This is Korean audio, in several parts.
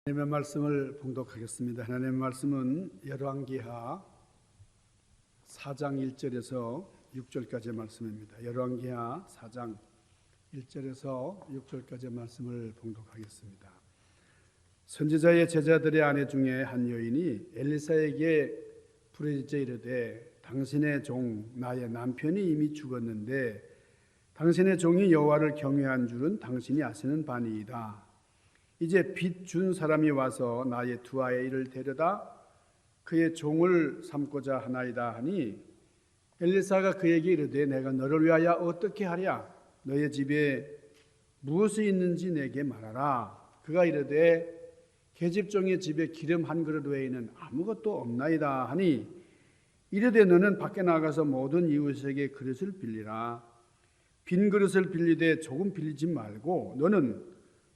하나님의 말씀을 봉독하겠습니다. 하나님의 말씀은 열왕기하 4장 1절에서 6절까지의 말씀입니다. 열왕기하 4장 1절에서 6절까지의 말씀을 봉독하겠습니다. 선지자의 제자들의 아내 중에 한 여인이 엘리사에게 부르짖어 이르되 당신의 종 나의 남편이 이미 죽었는데 당신의 종이 여호와를 경외한 줄은 당신이 아시는 바니이다. 이제 빚 준 사람이 와서 나의 두 아이를 데려다 그의 종을 삼고자 하나이다 하니 엘리사가 그에게 이르되 내가 너를 위하여 어떻게 하랴? 너의 집에 무엇이 있는지 내게 말하라. 그가 이르되 계집종의 집에 기름 한 그릇 외에는 아무것도 없나이다 하니 이르되 너는 밖에 나가서 모든 이웃에게 그릇을 빌리라. 빈 그릇을 빌리되 조금 빌리지 말고 너는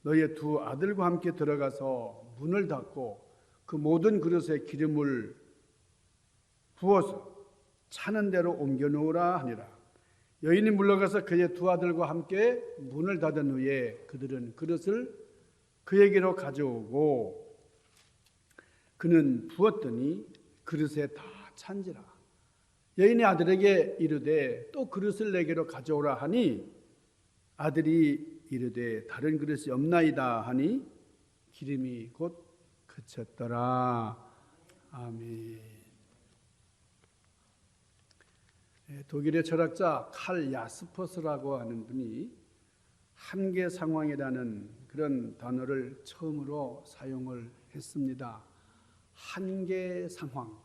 너의 두 아들과 함께 들어가서 문을 닫고 그 모든 그릇에 기름을 부어서 차는 대로 옮겨 놓으라 하니라. 여인이 물러가서 그의 두 아들과 함께 문을 닫은 후에 그들은 그릇을 그에게로 가져오고 그는 부었더니 그릇에 다 찬지라. 여인이 아들에게 이르되 또 그릇을 내게로 가져오라 하니 아들이 이르되 다른 그릇이 없나이다 하니 기름이 곧 그쳤더라. 아멘. 독일의 철학자 칼 야스퍼스라고 하는 분이 한계 상황이라는 그런 단어를 처음으로 사용을 했습니다. 한계 상황.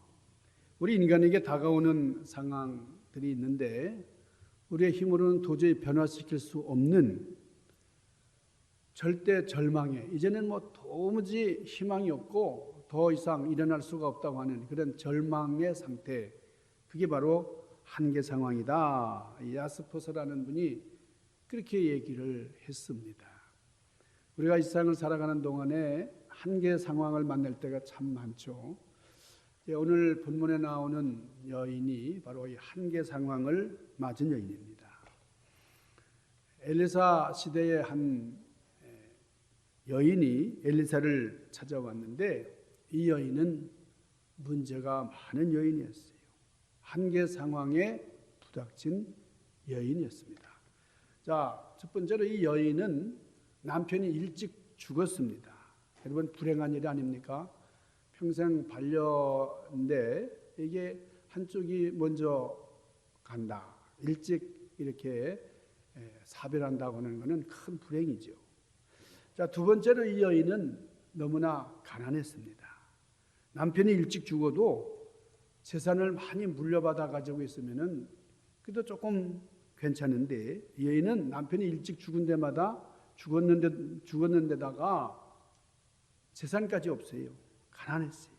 우리 인간에게 다가오는 상황들이 있는데 우리의 힘으로는 도저히 변화시킬 수 없는 절대 절망에 이제는 도무지 희망이 없고 더 이상 일어날 수가 없다고 하는 그런 절망의 상태, 그게 바로 한계 상황이다. 야스퍼스라는 분이 그렇게 얘기를 했습니다. 우리가 이 세상을 살아가는 동안에 한계 상황을 만날 때가 참 많죠. 오늘 본문에 나오는 여인이 바로 이 한계 상황을 맞은 여인입니다. 엘리사 시대의 한 여인이 엘리사를 찾아왔는데 이 여인은 문제가 많은 여인이었어요. 한계 상황에 부닥친 여인이었습니다. 자, 첫 번째로 이 여인은 남편이 일찍 죽었습니다. 여러분, 불행한 일 아닙니까? 평생 반려인데 이게 한쪽이 먼저 간다. 일찍 이렇게 사별한다고 하는 것은 큰 불행이죠. 자, 두 번째로 이 여인은 너무나 가난했습니다. 남편이 일찍 죽어도 재산을 많이 물려받아 가지고 있으면은 그래도 조금 괜찮은데 이 여인은 남편이 일찍 죽은 데마다 죽었는데다가 재산까지 없어요. 가난했어요.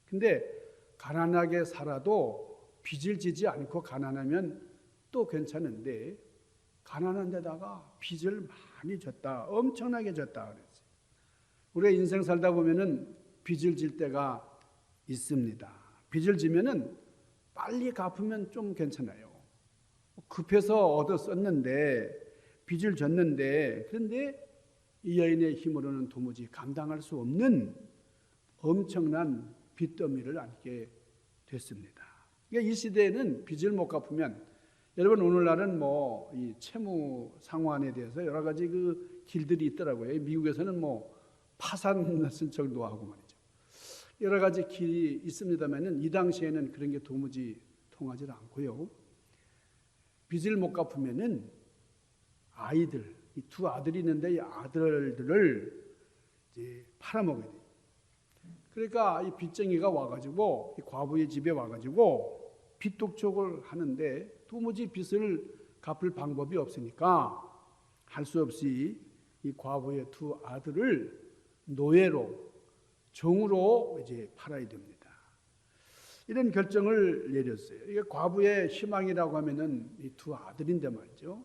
근데 가난하게 살아도 빚을 지지 않고 가난하면 또 괜찮은데 가난한 데다가 빚을 많이 졌다. 엄청나게 졌다 그랬어요. 우리가 인생 살다 보면은 빚을 질 때가 있습니다. 빚을 지면은 빨리 갚으면 좀 괜찮아요. 급해서 얻어 썼는데 빚을 졌는데 그런데 이 여인의 힘으로는 도무지 감당할 수 없는 엄청난 빚더미를 안게 됐습니다. 그러니까 이 시대에는 빚을 못 갚으면 여러분 오늘날은 이 채무 상환에 대해서 여러 가지 그 길들이 있더라고요. 미국에서는 파산 신청도 하고 말이죠. 여러 가지 길이 있습니다만은 이 당시에는 그런 게 도무지 통하지 않고요. 빚을 못 갚으면은 아이들, 이 두 아들이 있는데 이 아들들을 이제 팔아먹어야 돼요. 그러니까 이 빚쟁이가 와가지고 이 과부의 집에 와가지고 빚 독촉을 하는데 도무지 빚을 갚을 방법이 없으니까 할 수 없이 이 과부의 두 아들을 노예로 종으로 이제 팔아야 됩니다. 이런 결정을 내렸어요. 이게 과부의 희망이라고 하면은 이 두 아들인데 말이죠.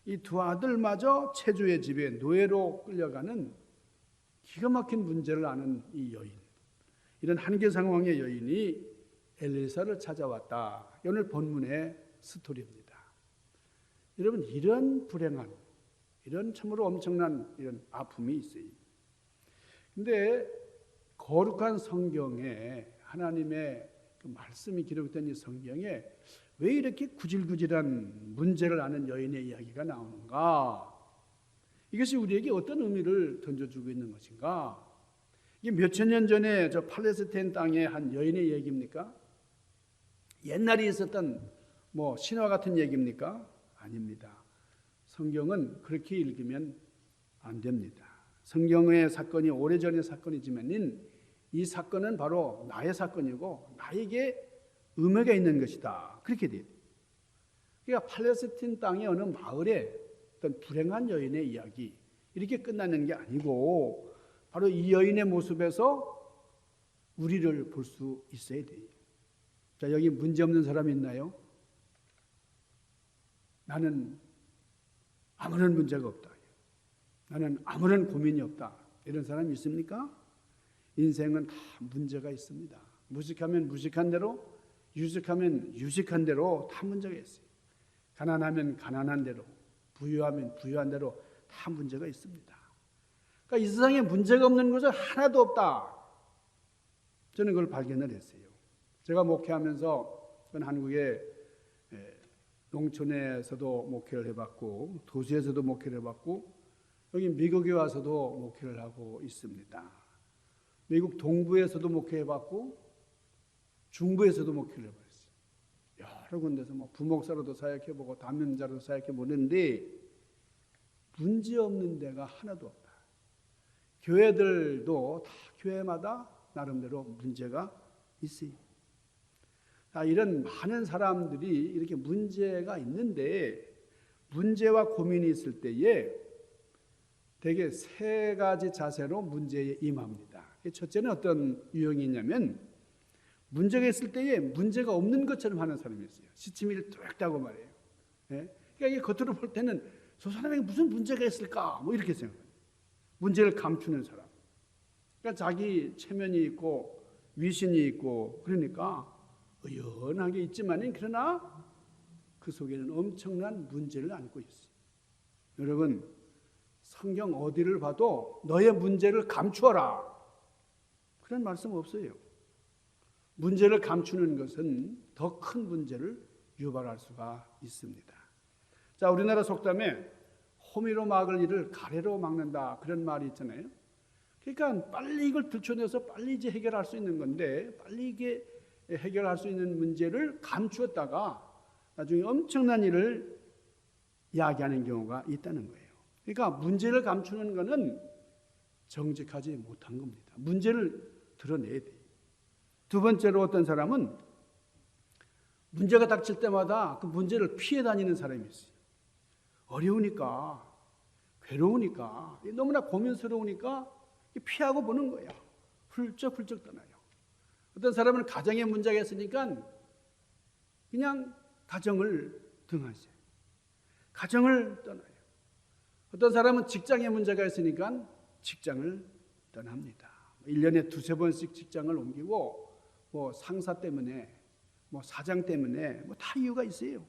이 두 아들마저 채주의 집에 노예로 끌려가는 기가 막힌 문제를 아는 이 여인, 이런 한계 상황의 여인이 엘리사를 찾아왔다. 오늘 본문의 스토리입니다. 여러분, 이런 불행한, 이런 참으로 엄청난 이런 아픔이 있어요. 근데 거룩한 성경에 하나님의 그 말씀이 기록된 이 성경에 왜 이렇게 구질구질한 문제를 아는 여인의 이야기가 나오는가? 이것이 우리에게 어떤 의미를 던져주고 있는 것인가? 이게 몇천 년 전에 저 팔레스타인 땅의 한 여인의 얘기입니까? 옛날에 있었던 뭐 신화 같은 얘기입니까? 아닙니다. 성경은 그렇게 읽으면 안 됩니다. 성경의 사건이 오래전의 사건이지만 이 사건은 바로 나의 사건이고 나에게 의미가 있는 것이다. 그렇게 돼요. 그러니까 팔레스타인 땅의 어느 마을에 어떤 불행한 여인의 이야기 이렇게 끝나는 게 아니고 바로 이 여인의 모습에서 우리를 볼 수 있어야 돼요. 자, 여기 문제 없는 사람 있나요? 나는 아무런 문제가 없다. 나는 아무런 고민이 없다. 이런 사람 있습니까? 인생은 다 문제가 있습니다. 무식하면 무식한 대로, 유식하면 유식한 대로 다 문제가 있어요. 가난하면 가난한 대로, 부유하면 부유한 대로 다 문제가 있습니다. 그러니까 이 세상에 문제가 없는 것은 하나도 없다. 저는 그걸 발견을 했어요. 제가 목회하면서 전 한국의 농촌에서도 목회를 해봤고 도시에서도 목회를 해봤고 여기 미국에 와서도 목회를 하고 있습니다. 미국 동부에서도 목회해봤고 중부에서도 목회를 해봤어요. 여러 군데서 뭐 부목사로도 사역해보고 담임자로도 사역해보는데 문제 없는 데가 하나도 없다. 교회들도 다 교회마다 나름대로 문제가 있어요. 이런 많은 사람들이 이렇게 문제가 있는데 문제와 고민이 있을 때에 대개 세 가지 자세로 문제에 임합니다. 첫째는 어떤 유형이 있냐면 문제가 있을 때에 문제가 없는 것처럼 하는 사람이 있어요. 시치미를 뚝 따고 말이에요. 그러니까 이게 겉으로 볼 때는 저 사람에게 무슨 문제가 있을까? 뭐 이렇게 생각해요. 문제를 감추는 사람. 그러니까 자기 체면이 있고 위신이 있고 그러니까 의연하게 있지만 그러나 그 속에는 엄청난 문제를 안고 있어요. 여러분 성경 어디를 봐도 너의 문제를 감추어라 그런 말씀 없어요. 문제를 감추는 것은 더 큰 문제를 유발할 수가 있습니다. 자, 우리나라 속담에 호미로 막을 일을 가래로 막는다 그런 말이 있잖아요. 그러니까 빨리 이걸 들춰내서 빨리 이제 해결할 수 있는 건데 빨리 이게 해결할 수 있는 문제를 감추었다가 나중에 엄청난 일을 야기하는 경우가 있다는 거예요. 그러니까 문제를 감추는 것은 정직하지 못한 겁니다. 문제를 드러내야 돼요. 두 번째로 어떤 사람은 문제가 닥칠 때마다 그 문제를 피해 다니는 사람이 있어요. 어려우니까, 괴로우니까, 너무나 고민스러우니까 피하고 보는 거예요. 훌쩍훌쩍 떠나요. 어떤 사람은 가정에 문제가 있으니까 그냥 가정을 등하세요. 가정을 떠나요. 어떤 사람은 직장에 문제가 있으니까 직장을 떠납니다. 1년에 두세 번씩 직장을 옮기고 뭐 상사 때문에 뭐 사장 때문에 뭐 다 이유가 있어요.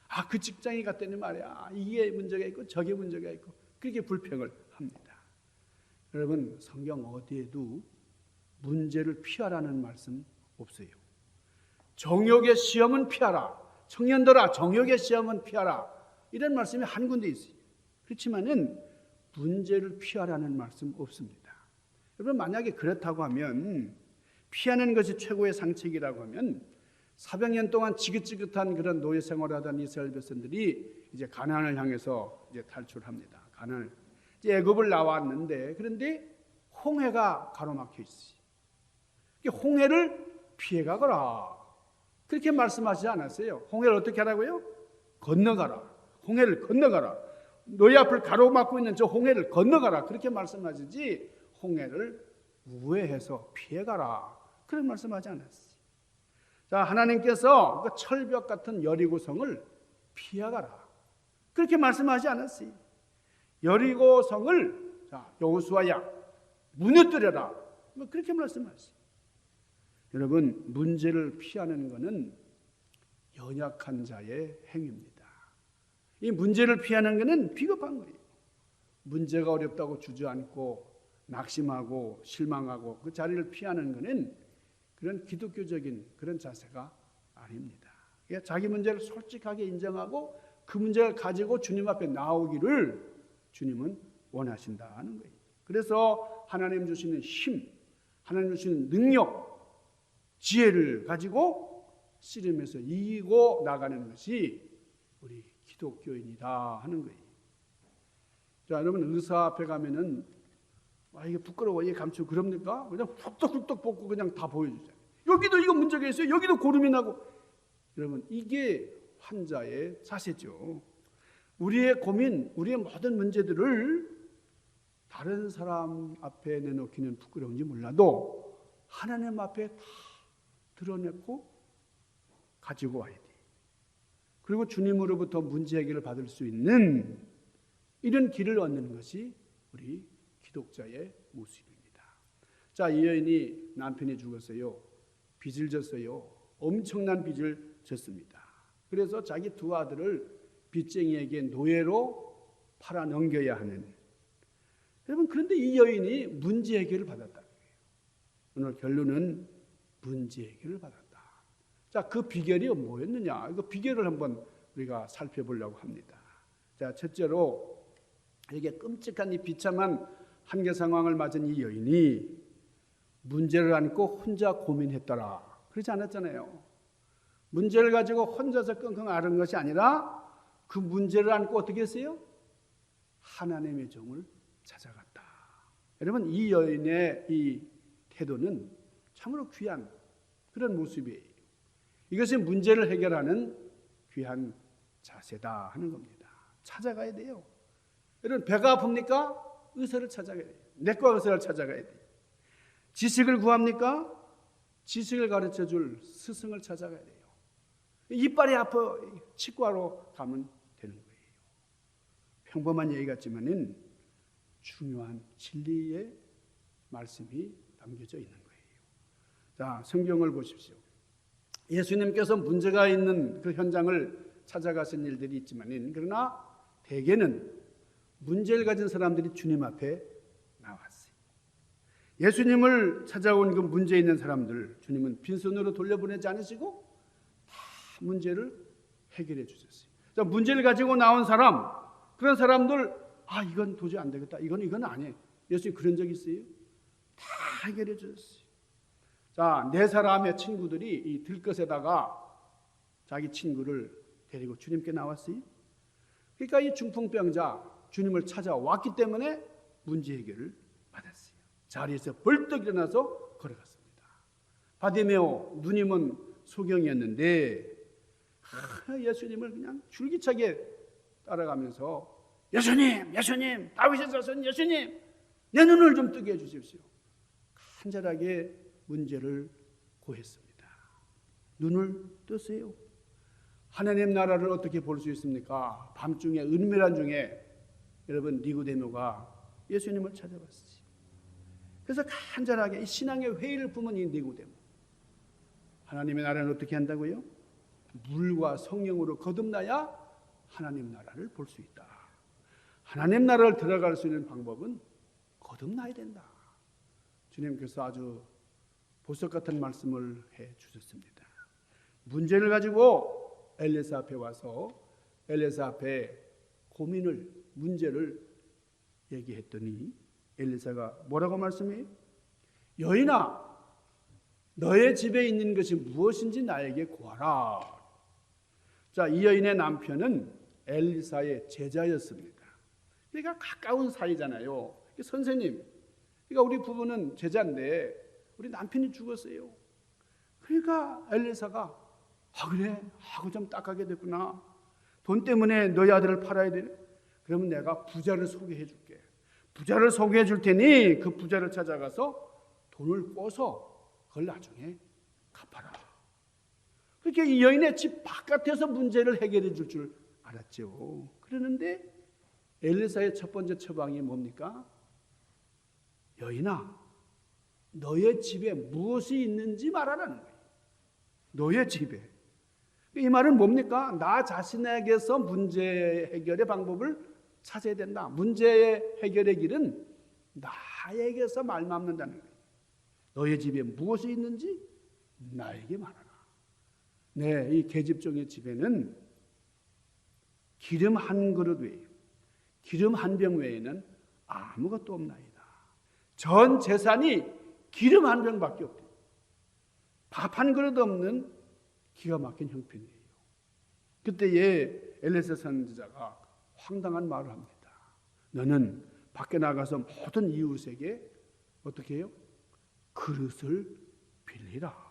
아, 그 직장에 갔더니 말이야 이게 문제가 있고 저게 문제가 있고 그렇게 불평을 합니다. 여러분 성경 어디에도 문제를 피하라는 말씀 없어요. 정욕의 시험은 피하라. 청년들아 정욕의 시험은 피하라. 이런 말씀이 한 군데 있어요. 그렇지만은 문제를 피하라는 말씀 없습니다. 여러분 만약에 그렇다고 하면 피하는 것이 최고의 상책이라고 하면 400년 동안 지긋지긋한 그런 노예 생활하던 이스라엘 백성들이 이제 가나안을 향해서 이제 탈출합니다. 가나안 이제 애굽을 나왔는데 그런데 홍해가 가로막혀 있어요. 홍해를 피해가거라. 그렇게 말씀하시지 않았어요. 홍해를 어떻게 하라고요? 건너가라. 홍해를 건너가라. 너희 앞을 가로막고 있는 저 홍해를 건너가라. 그렇게 말씀하시지 홍해를 우회해서 피해가라. 그런 말씀하지 않았어요. 자, 하나님께서 그 철벽 같은 여리고성을 피해가라. 그렇게 말씀하지 않았어요. 여리고성을 여호수아야 무너뜨려라. 뭐 그렇게 말씀하셨어요. 여러분 문제를 피하는 것은 연약한 자의 행위입니다. 이 문제를 피하는 것은 비겁한 거예요. 문제가 어렵다고 주저앉고 낙심하고 실망하고 그 자리를 피하는 것은 그런 기독교적인 그런 자세가 아닙니다. 그러니까 자기 문제를 솔직하게 인정하고 그 문제를 가지고 주님 앞에 나오기를 주님은 원하신다는 거예요. 그래서 하나님 주시는 힘, 하나님 주시는 능력, 지혜를 가지고 씨름해서 이기고 나가는 것이 우리 기독교인이다 하는 거예요. 자, 여러분 의사 앞에 가면은 이게 부끄러워, 이게 감추고 그럽니까? 그냥 훌떡훌떡 벗고 그냥 다 보여주잖아요. 여기도 이거 문제가 있어요. 여기도 고름이 나고. 여러분 이게 환자의 자세죠. 우리의 고민, 우리의 모든 문제들을 다른 사람 앞에 내놓기는 부끄러운지 몰라도 하나님 앞에 다 드러내고 가지고 와야 돼. 그리고 주님으로부터 문제 해결을 받을 수 있는 이런 길을 얻는 것이 우리 기독자의 모습입니다. 자, 이 여인이 남편이 죽었어요. 빚을 졌어요. 엄청난 빚을 졌습니다. 그래서 자기 두 아들을 빚쟁이에게 노예로 팔아 넘겨야 하는. 여러분 그런데 이 여인이 문제 해결을 받았다는 거예요. 오늘 결론은 문제 해결을 받았다. 자, 그 비결이 뭐였느냐? 그 비결을 한번 우리가 살펴보려고 합니다. 자, 첫째로 이게 끔찍한 이 비참한 한계 상황을 맞은 이 여인이 문제를 안고 혼자 고민했더라. 그렇지 않았잖아요. 문제를 가지고 혼자서 끙끙 앓은 것이 아니라 그 문제를 안고 어떻게 했어요? 하나님의 종을 찾아갔다. 여러분 이 여인의 이 태도는 참으로 귀한 그런 모습이에요. 이것이 문제를 해결하는 귀한 자세다 하는 겁니다. 찾아가야 돼요. 여러분 배가 아픕니까? 의사를 찾아가야 돼요. 내과 의사를 찾아가야 돼요. 지식을 구합니까? 지식을 가르쳐줄 스승을 찾아가야 돼요. 이빨이 아파 치과로 가면 되는 거예요. 평범한 얘기 같지만은 중요한 진리의 말씀이 담겨져 있는 거예요. 자, 성경을 보십시오. 예수님께서 문제가 있는 그 현장을 찾아가신 일들이 있지만은 그러나 대개는 문제를 가진 사람들이 주님 앞에 나왔어요. 예수님을 찾아온 그 문제 있는 사람들 주님은 빈손으로 돌려보내지 않으시고 다 문제를 해결해 주셨어요. 자, 문제를 가지고 나온 사람, 그런 사람들 이건 도저히 안 되겠다. 이건 아니에요. 예수님 그런 적 있어요? 다 해결해 주셨어요. 자, 네 사람의 친구들이 이 들것에다가 자기 친구를 데리고 주님께 나왔어요. 그러니까 이 중풍병자 주님을 찾아왔기 때문에 문제 해결을 받았어요. 자리에서 벌떡 일어나서 걸어갔습니다. 바디메오 누님은 소경이었는데 예수님을 그냥 줄기차게 따라가면서 예수님, 예수님, 다윗의 자손 예수님, 내 눈을 좀 뜨게 해주십시오. 간절하게 문제를 고했습니다. 눈을 뜨세요. 하나님 나라를 어떻게 볼 수 있습니까? 밤중에 은밀한 중에 여러분 니고데모가 예수님을 찾아갔어요. 그래서 간절하게 이 신앙의 회의를 품은 이 니고데모, 하나님의 나라는 어떻게 한다고요? 물과 성령으로 거듭나야 하나님 나라를 볼 수 있다. 하나님 나라를 들어갈 수 있는 방법은 거듭나야 된다. 주님께서 아주 보석 같은 말씀을 해 주셨습니다. 문제를 가지고 엘리사 앞에 와서 엘리사 앞에 고민을, 문제를 얘기했더니 엘리사가 뭐라고 말씀해요? 여인아, 너의 집에 있는 것이 무엇인지 나에게 구하라. 자, 이 여인의 남편은 엘리사의 제자였습니다. 그러니까 가까운 사이잖아요. 선생님, 그러니까 우리 부부는 제자인데 우리 남편이 죽었어요. 그러니까 엘리사가 그래? 하고 좀 딱하게 됐구나. 돈 때문에 너희 아들을 팔아야 되네. 그러면 내가 부자를 소개해 줄게. 부자를 소개해 줄 테니 그 부자를 찾아가서 돈을 꿔서 그걸 나중에 갚아라. 그렇게 이 여인의 집 바깥에서 문제를 해결해 줄 줄 알았죠. 그러는데 엘리사의 첫 번째 처방이 뭡니까? 여인아, 너의 집에 무엇이 있는지 말하라는 거예요. 너의 집에. 이 말은 뭡니까? 나 자신에게서 문제 해결의 방법을 찾아야 된다. 문제 해결의 길은 나 나에게서 말맞는다는 거예요. 너의 집에 무엇이 있는지 나에게 말하라. 네, 이 계집종의 집에는 기름 한 그릇 외에, 기름 한 병 외에는 아무것도 없나이다. 전 재산이 기름 한 병밖에 없대요. 밥 한 그릇 없는 기가 막힌 형편이에요. 그때에 엘리사 선지자가 황당한 말을 합니다. 너는 밖에 나가서 모든 이웃에게 어떻게 해요? 그릇을 빌리라.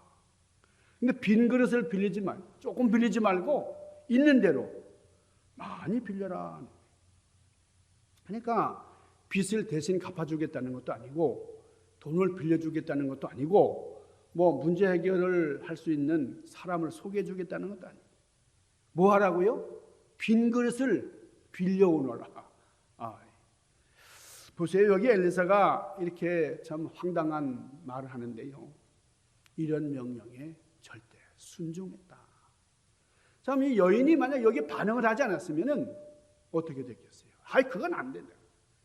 근데 빈 그릇을 빌리지 말고, 조금 빌리지 말고 있는 대로 많이 빌려라. 그러니까 빚을 대신 갚아주겠다는 것도 아니고, 돈을 빌려주겠다는 것도 아니고, 뭐 문제 해결을 할 수 있는 사람을 소개해주겠다는 것도 아니고, 뭐 하라고요? 빈 그릇을 빌려오너라. 보세요. 여기 엘리사가 이렇게 참 황당한 말을 하는데요. 이런 명령에 절대 순종했다. 참 이 여인이 만약 여기 반응을 하지 않았으면 어떻게 됐겠어요? 그건 안 된다.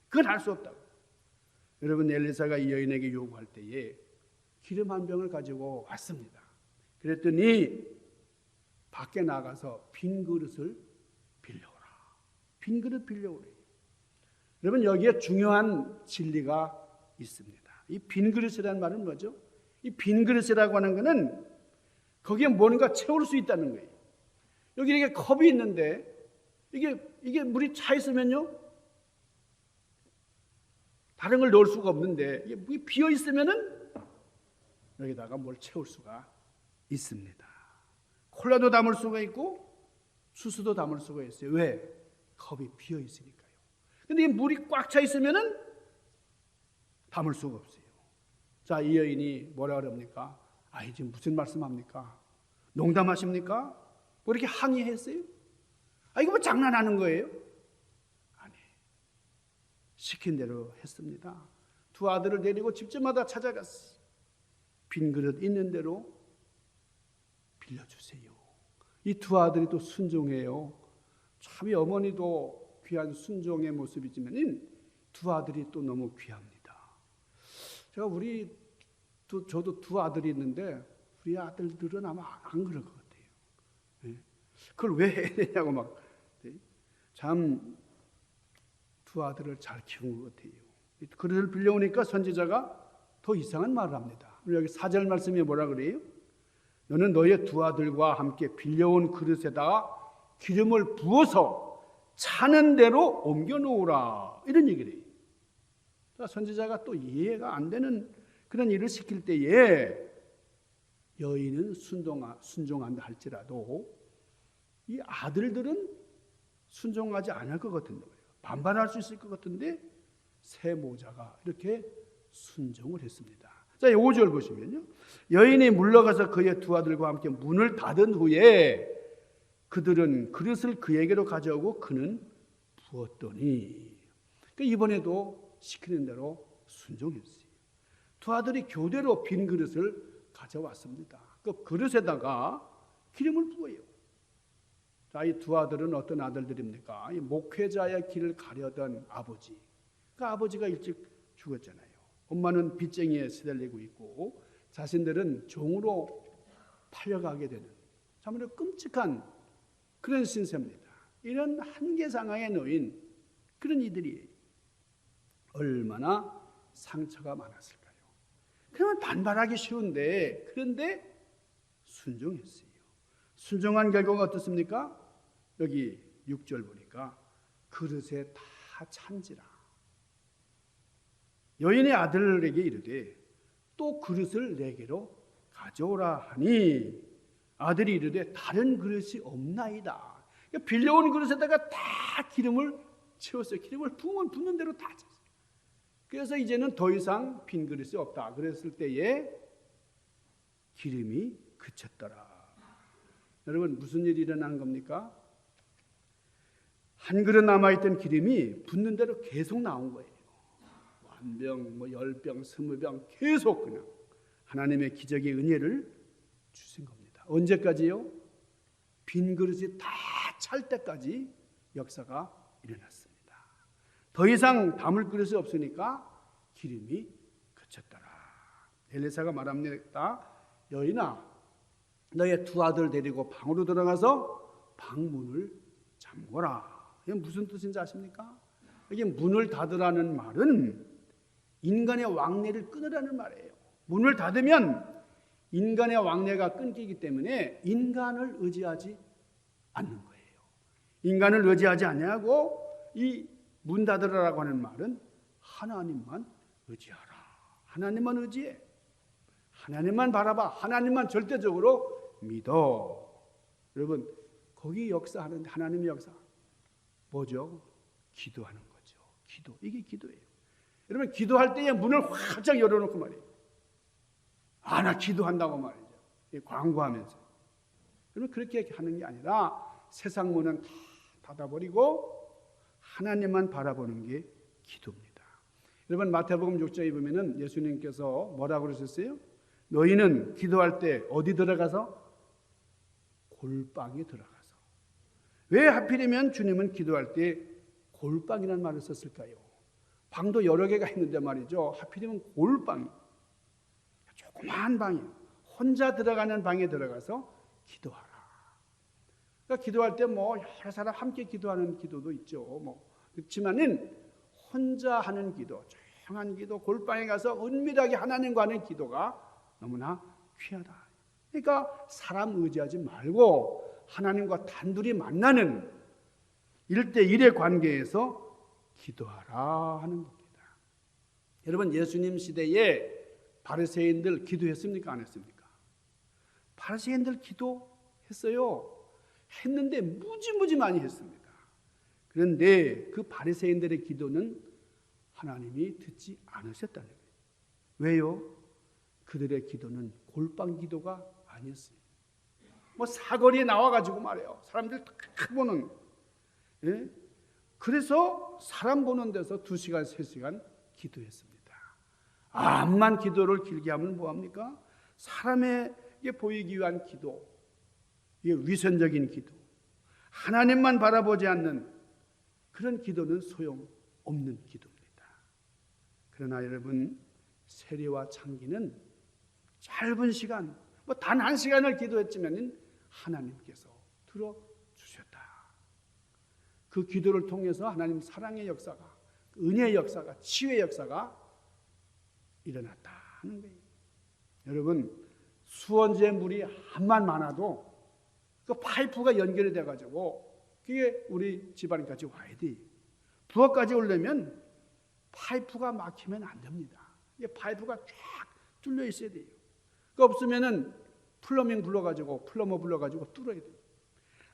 그건 할 수 없다고. 여러분, 엘리사가 이 여인에게 요구할 때에 기름 한 병을 가지고 왔습니다. 그랬더니 밖에 나가서 빈 그릇을 빌려오라. 빈 그릇 빌려오래. 여러분, 여기에 중요한 진리가 있습니다. 이 빈 그릇이라는 말은 뭐죠? 이 빈 그릇이라고 하는 것은 거기에 뭔가 채울 수 있다는 거예요. 여기 이렇게 컵이 있는데 이게 물이 차 있으면요, 다른 걸 넣을 수가 없는데 이게 비어 있으면은 여기다가 뭘 채울 수가 있습니다. 콜라도 담을 수가 있고 수수도 담을 수가 있어요. 왜? 컵이 비어 있으니까요. 근데 이 물이 꽉 차 있으면은 담을 수가 없어요. 자, 이 여인이 뭐라 그럽니까? 지금 무슨 말씀합니까? 농담하십니까? 뭐 이렇게 항의했어요? 이거 뭐 장난하는 거예요? 아니, 시킨 대로 했습니다. 두 아들을 데리고 집집마다 찾아갔어요. 빈 그릇 있는 대로 빌려주세요. 이 두 아들이 또 순종해요. 참 이 어머니도 귀한 순종의 모습이지만 두 아들이 또 너무 귀합니다. 제가 저도 두 아들이 있는데 우리 아들들은 아마 안 그럴 것 같아요. 네. 그걸 왜 해야 되냐고 막. 참 두 아들을 잘 키운 것 같아요. 그릇을 빌려오니까 선지자가 더 이상한 말을 합니다. 여기 4절 말씀에 뭐라 그래요? 너는 너의 두 아들과 함께 빌려온 그릇에다가 기름을 부어서 차는 대로 옮겨 놓으라. 이런 얘기를 해요. 선지자가 또 이해가 안 되는 그런 일을 시킬 때에 여인은 순종한다 할지라도 이 아들들은 순종하지 않을 것 같은데, 반발할 수 있을 것 같은데 세 모자가 이렇게 순종을 했습니다. 자, 5절 보시면요. 여인이 물러가서 그의 두 아들과 함께 문을 닫은 후에 그들은 그릇을 그에게로 가져오고 그는 부었더니, 그러니까 이번에도 시키는 대로 순종했어요. 두 아들이 교대로 빈 그릇을 가져왔습니다. 그 그릇에다가 기름을 부어요. 자, 이 두 아들은 어떤 아들들입니까? 이 목회자의 길을 가려던 아버지. 그 아버지가 일찍 죽었잖아요. 엄마는 빚쟁이에 시달리고 있고 자신들은 종으로 팔려가게 되는 참으로 끔찍한 그런 신세입니다. 이런 한계 상황에 놓인 그런 이들이 얼마나 상처가 많았을까요? 그러면 반발하기 쉬운데, 그런데 순종했어요. 순종한 결과가 어떻습니까? 여기 6절 보니까 그릇에 다 찬지라. 여인의 아들에게 이르되 또 그릇을 내게로 가져오라 하니 아들이 이르되 다른 그릇이 없나이다. 그러니까 빌려온 그릇에다가 다 기름을 채웠어요. 기름을 부으면 붓는 대로 다 찼어요. 그래서 이제는 더 이상 빈 그릇이 없다. 그랬을 때에 기름이 그쳤더라. 여러분, 무슨 일이 일어난 겁니까? 한 그릇 남아있던 기름이 붓는 대로 계속 나온 거예요. 한 병, 10병, 20병 계속 그냥 하나님의 기적의 은혜를 주신 겁니다. 언제까지요? 빈 그릇이 다 찰 때까지 역사가 일어났습니다. 더 이상 담을 그릇이 없으니까 기름이 그쳤더라. 엘리사가 말합니다. 여인아, 너의 두 아들 데리고 방으로 들어가서 방문을 잠궈라. 이게 무슨 뜻인지 아십니까? 이게 문을 닫으라는 말은 인간의 왕래를 끊으라는 말이에요. 문을 닫으면 인간의 왕래가 끊기기 때문에 인간을 의지하지 않는 거예요. 인간을 의지하지 아니하고 이 문 닫으라고 하는 말은 하나님만 의지하라. 하나님만 의지해. 하나님만 바라봐. 하나님만 절대적으로 믿어. 여러분, 거기 역사하는데 하나님의 역사 뭐죠? 기도하는 거죠. 기도. 이게 기도예요. 여러분, 기도할 때에 문을 활짝 열어놓고 말이에요. 나 기도한다고 말이죠. 광고하면서. 여러분, 그렇게 하는 게 아니라 세상 문은 다 닫아버리고 하나님만 바라보는 게 기도입니다. 여러분, 마태복음 6장에 보면은 예수님께서 뭐라고 그러셨어요? 너희는 기도할 때 어디 들어가서? 골방에 들어가서. 왜 하필이면 주님은 기도할 때 골방이라는 말을 썼을까요? 방도 여러 개가 있는데 말이죠. 하필이면 골방. 조그마한 방이에요. 혼자 들어가는 방에 들어가서 기도하라. 그러니까 기도할 때 뭐 여러 사람 함께 기도하는 기도도 있죠. 그렇지만은 혼자 하는 기도, 조용한 기도, 골방에 가서 은밀하게 하나님과 하는 기도가 너무나 귀하다. 그러니까 사람 의지하지 말고 하나님과 단둘이 만나는 1대1의 관계에서 기도하라 하는 겁니다. 여러분, 예수님 시대에 바리새인들 기도했습니까? 안 했습니까? 바리새인들 기도했어요. 했는데 무지무지 많이 했습니다. 그런데 그 바리새인들의 기도는 하나님이 듣지 않으셨다는 거예요. 왜요? 그들의 기도는 골방 기도가 아니었어요. 사거리에 나와가지고 말해요. 사람들 다 보는. 예? 그래서 사람 보는 데서 2시간, 3시간 기도했습니다. 암만 기도를 길게 하면 뭐합니까? 사람에게 보이기 위한 기도, 이게 위선적인 기도, 하나님만 바라보지 않는 그런 기도는 소용없는 기도입니다. 그러나 여러분, 세리와 창기는 짧은 시간, 단 1시간을 기도했지만 하나님께서 들어주셨다. 그 기도를 통해서 하나님 사랑의 역사가, 은혜의 역사가, 치유의 역사가 일어났다 하는 거예요. 여러분, 수원지에 물이 암만 많아도 그 파이프가 연결이 돼가지고 그게 우리 집안까지 와야 돼. 부엌까지 오려면 파이프가 막히면 안 됩니다. 이게 파이프가 쫙 뚫려 있어야 돼요. 그 없으면은 플러밍 불러가지고 플러머 불러가지고 뚫어야 돼요.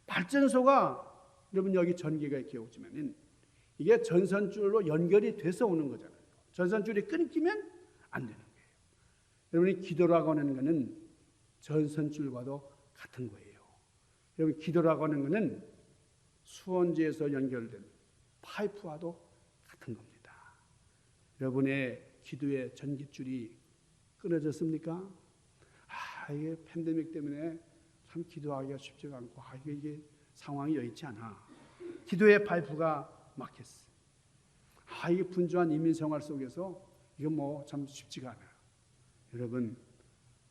발전소가 여러분 여기 전기가 이렇게 오지만은 이게 전선줄로 연결이 돼서 오는 거잖아요. 전선줄이 끊기면 안 되는 거예요. 여러분이 기도라고 하는 것은 전선줄과도 같은 거예요. 여러분, 기도라고 하는 것은 수원지에서 연결된 파이프와도 같은 겁니다. 여러분의 기도의 전깃줄이 끊어졌습니까? 이게 팬데믹 때문에 참 기도하기가 쉽지가 않고 이게 상황이 여의치 않아. 기도의 파이프가 막혔어. 이게 분주한 이민 생활 속에서 이거 참 쉽지가 않아요. 여러분,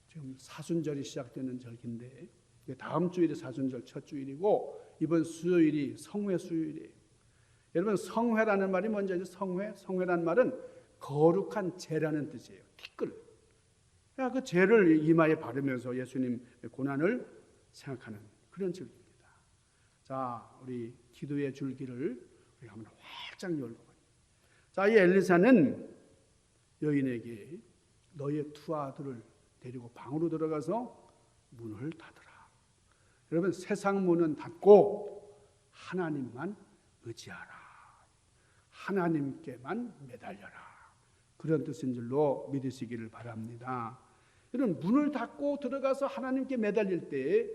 지금 사순절이 시작되는 절기인데 다음 주일이 사순절 첫 주일이고 이번 수요일이 성회 수요일이에요. 여러분, 성회라는 말이 뭔지 아세요? 성회라는 말은 거룩한 죄라는 뜻이에요. 티끌. 그 죄를 이마에 바르면서 예수님 고난을 생각하는 그런 절기입니다. 자, 우리 기도의 줄기를 우리 한번 활짝 열고. 자, 이 엘리사는 여인에게 너의 두 아들을 데리고 방으로 들어가서 문을 닫으라. 여러분, 세상 문은 닫고 하나님만 의지하라. 하나님께만 매달려라. 그런 뜻인 줄로 믿으시기를 바랍니다. 여러분, 문을 닫고 들어가서 하나님께 매달릴 때에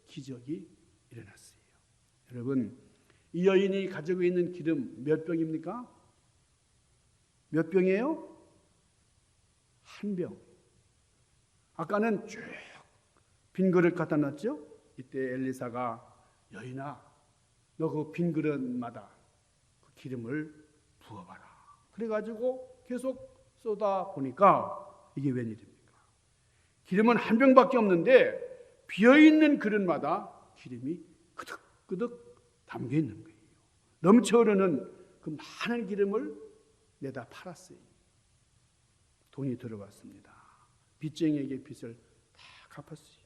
기적이 일어났어요. 여러분, 이 여인이 가지고 있는 기름 몇 병입니까? 몇 병이에요? 한 병. 아까는 쭉 빈 그릇 갖다 놨죠? 이때 엘리사가 여인아, 너 그 빈 그릇마다 그 기름을 부어봐라. 그래가지고 계속 쏟아 보니까 이게 웬일입니까? 기름은 한 병밖에 없는데 비어있는 그릇마다 기름이 끄덕끄덕 담겨 있는 거예요. 넘쳐 흐르는 그 많은 기름을 내다 팔았어요. 돈이 들어갔습니다. 빚쟁이에게 빚을 다 갚았어요.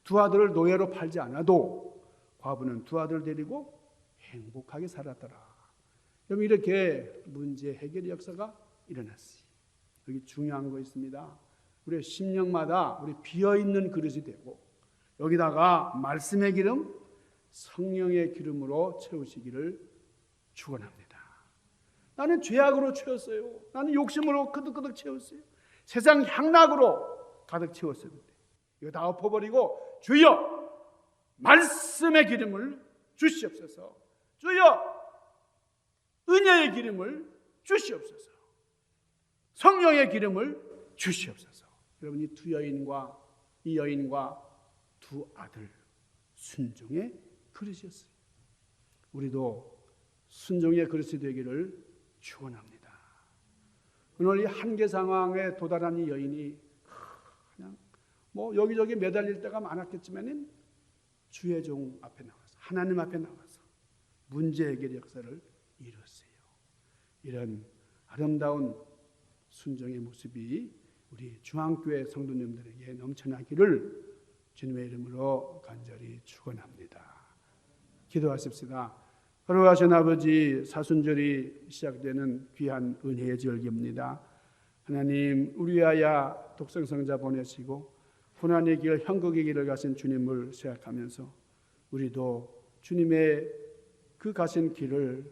두 아들을 노예로 팔지 않아도 과부는 두 아들 데리고 행복하게 살았더라. 여러분, 이렇게 문제 해결 역사가 일어났어요. 여기 중요한 거 있습니다. 우리의 심령마다 우리 비어있는 그릇이 되고 여기다가 말씀의 기름, 성령의 기름으로 채우시기를 축원합니다. 나는 죄악으로 채웠어요. 나는 욕심으로 끄덕끄덕 채웠어요. 세상 향락으로 가득 채웠어요. 이거 다 엎어버리고 주여 말씀의 기름을 주시옵소서. 주여 은혜의 기름을 주시옵소서. 성령의 기름을 주시옵소서. 여러분, 이 두 여인과 이 여인과 두 아들 순종의 그릇이었어요. 우리도 순종의 그릇이 되기를 축원합니다. 오늘 이 한계 상황에 도달한 이 여인이 그냥 여기저기 매달릴 때가 많았겠지만 주의 종 앞에 나와서 하나님 앞에 나와서 문제 해결 역사를 이뤘어요. 이런 아름다운 순종의 모습이 우리 중앙교회 성도님들에게 넘쳐나기를 주님의 이름으로 간절히 축원합니다. 기도하십시다. 거룩하신 아버지, 사순절이 시작되는 귀한 은혜의 절기입니다. 하나님, 우리 위하여 독생성자 보내시고 고난의 길, 형국의 길을 가신 주님을 생각하면서 우리도 주님의 그 가신 길을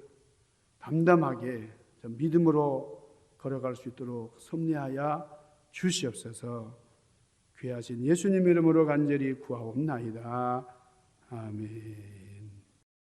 담담하게 믿음으로 걸어갈 수 있도록 섭리하여 주시옵소서. 귀하신 예수님 이름으로 간절히 구하옵나이다. 아멘.